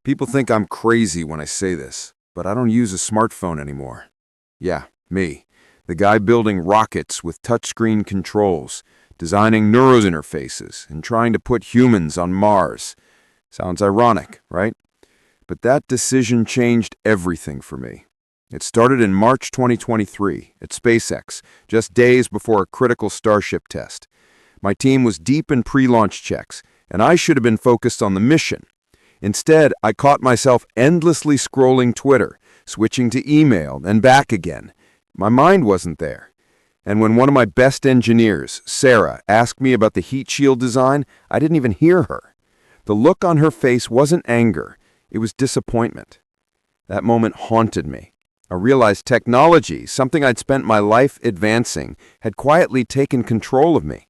People think I'm crazy when I say this, but I don't use a smartphone anymore. Yeah, me. The guy building rockets with touchscreen controls, designing neurointerfaces, and trying to put humans on Mars. Sounds ironic, right? But that decision changed everything for me. It started in March 2023 at SpaceX, just days before a critical Starship test. My team was deep in pre-launch checks, and I should have been focused on the mission. Instead, I caught myself endlessly scrolling Twitter, switching to email, and back again. My mind wasn't there. And when one of my best engineers, Sarah, asked me about the heat shield design, I didn't even hear her. The look on her face wasn't anger, it was disappointment. That moment haunted me. I realized technology, something I'd spent my life advancing, had quietly taken control of me.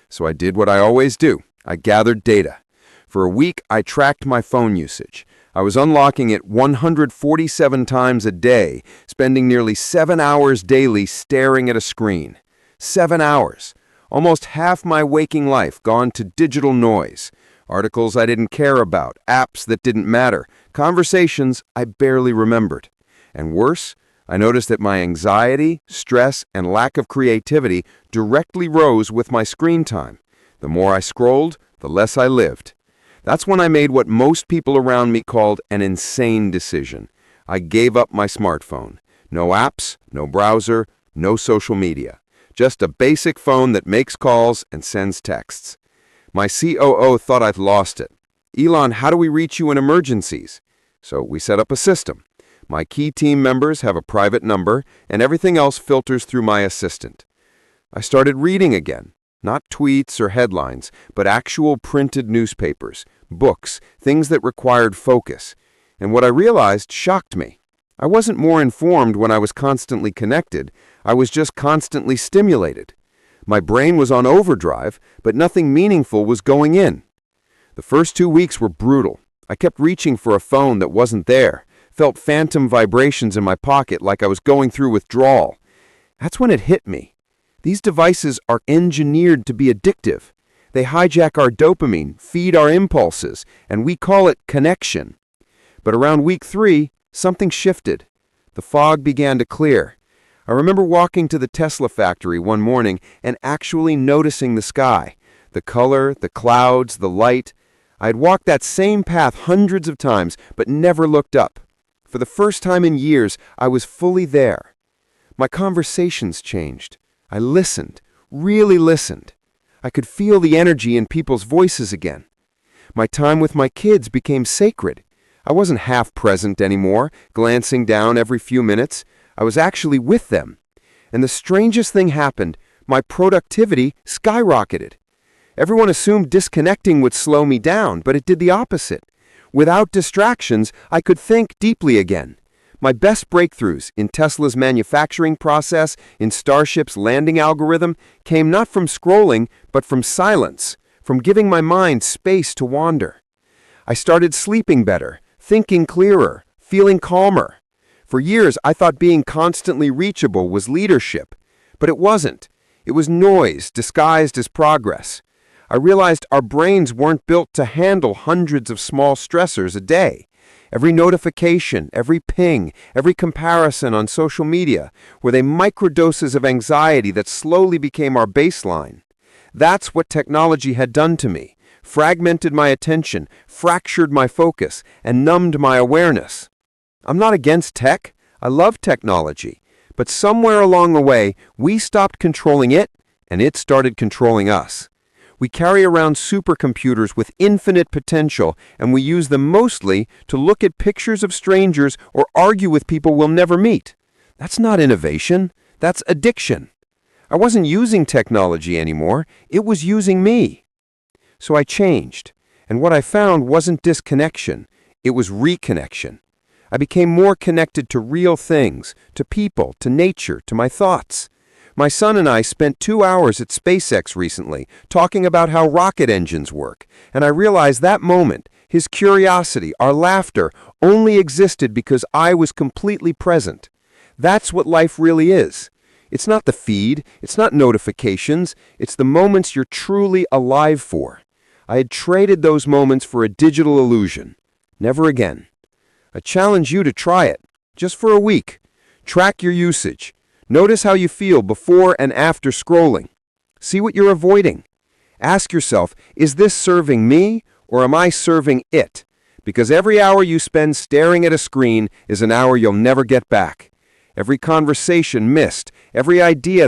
So I did what I always do. I gathered data. For a week, I tracked my phone usage. I was unlocking it 147 times a day, spending nearly 7 hours daily staring at a screen. 7 hours. Almost half my waking life gone to digital noise. Articles I didn't care about, apps that didn't matter, conversations I barely remembered. And worse, I noticed that my anxiety, stress, and lack of creativity directly rose with my screen time. The more I scrolled, the less I lived. That's when I made what most people around me called an insane decision. I gave up my smartphone. No apps, no browser, no social media. Just a basic phone that makes calls and sends texts. My COO thought I'd lost it. "Elon, how do we reach you in emergencies?" So we set up a system. My key team members have a private number, and everything else filters through my assistant. I started reading again. Not tweets or headlines, but actual printed newspapers, books, things that required focus. And what I realized shocked me. I wasn't more informed when I was constantly connected. I was just constantly stimulated. My brain was on overdrive, but nothing meaningful was going in. The first 2 weeks were brutal. I kept reaching for a phone that wasn't there, felt phantom vibrations in my pocket like I was going through withdrawal. That's when it hit me. These devices are engineered to be addictive. They hijack our dopamine, feed our impulses, and we call it connection. But around week 3, something shifted. The fog began to clear. I remember walking to the Tesla factory one morning and actually noticing the sky, the color, the clouds, the light. I had walked that same path hundreds of times, but never looked up. For the first time in years, I was fully there. My conversations changed. I listened, really listened. I could feel the energy in people's voices again. My time with my kids became sacred. I wasn't half present anymore, glancing down every few minutes. I was actually with them. And the strangest thing happened. My productivity skyrocketed. Everyone assumed disconnecting would slow me down, but it did the opposite. Without distractions, I could think deeply again. My best breakthroughs in Tesla's manufacturing process, in Starship's landing algorithm, came not from scrolling, but from silence, from giving my mind space to wander. I started sleeping better, thinking clearer, feeling calmer. For years, I thought being constantly reachable was leadership, but it wasn't. It was noise disguised as progress. I realized our brains weren't built to handle hundreds of small stressors a day. Every notification, every ping, every comparison on social media were they microdoses of anxiety that slowly became our baseline. That's what technology had done to me, fragmented my attention, fractured my focus, and numbed my awareness. I'm not against tech. I love technology. But somewhere along the way, we stopped controlling it, and it started controlling us. We carry around supercomputers with infinite potential, and we use them mostly to look at pictures of strangers or argue with people we'll never meet. That's not innovation. That's addiction. I wasn't using technology anymore. It was using me. So I changed, and what I found wasn't disconnection. It was reconnection. I became more connected to real things, to people, to nature, to my thoughts. My son and I spent 2 hours at SpaceX recently talking about how rocket engines work, and I realized that moment, his curiosity, our laughter, only existed because I was completely present. That's what life really is. It's not the feed, it's not notifications, it's the moments you're truly alive for. I had traded those moments for a digital illusion. Never again. I challenge you to try it, just for a week. Track your usage. Notice how you feel before and after scrolling. See what you're avoiding. Ask yourself, is this serving me or am I serving it? Because every hour you spend staring at a screen is an hour you'll never get back. Every conversation missed, every idea